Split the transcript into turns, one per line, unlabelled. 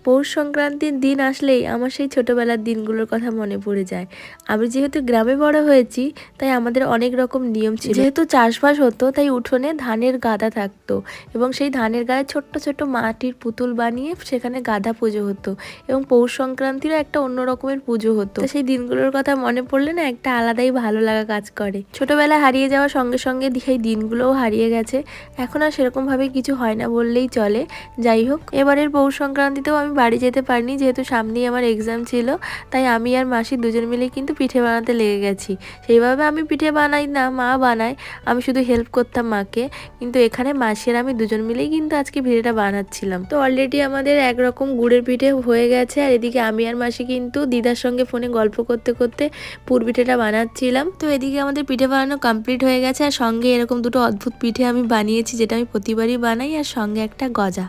পৌষ সংক্রান্তির দিন আসলেই আমার সেই ছোটোবেলার দিনগুলোর কথা মনে পড়ে যায়। আমি যেহেতু গ্রামে বড় হয়েছি, তাই আমাদের অনেক রকম নিয়ম ছিল। যেহেতু চাষবাস হতো, তাই উঠোনে ধানের গাদা থাকতো এবং সেই ধানের গায়ে ছোট্ট ছোট্ট মাটির পুতুল বানিয়ে সেখানে গাধা পুজো হতো এবং পৌষ সংক্রান্তিরও একটা অন্য রকমের পুজো হতো। সেই দিনগুলোর কথা মনে পড়লে না একটা আলাদাই ভালো লাগা কাজ করে। ছোটবেলায় হারিয়ে যাওয়ার সঙ্গে সঙ্গে সেই দিনগুলোও হারিয়ে গেছে। এখন আর সেরকমভাবে কিছু হয় না বললেই চলে। যাই হোক, এবারের পৌষ সংক্রান্তিতেও আমি বাড়ি যেতে পারিনি, যেহেতু সামনেই আমার এক্সাম ছিল। তাই আমি আর মাসি দুজন মিলে কিন্তু পিঠে বানাতে লেগে গেছি। সেইভাবে আমি পিঠে বানাই না, মা বানায়, আমি শুধু হেল্প করতাম মাকে। কিন্তু এখানে মাসি আর আমি দুজন মিলেই কিন্তু আজকে পিঠেটা বানাচ্ছিলাম। তো অলরেডি আমাদের একরকম গুড়ের পিঠে হয়ে গেছে, আর এদিকে আমি আর মাসি কিন্তু দিদার সঙ্গে ফোনে গল্প করতে করতে পুর পিঠেটা বানাচ্ছিলাম। তো এদিকে আমাদের পিঠে বানানো কমপ্লিট হয়ে গেছে, আর সঙ্গে এরকম দুটো অদ্ভুত পিঠে আমি বানিয়েছি, যেটা আমি প্রতিবারই বানাই, আর সঙ্গে একটা গজা।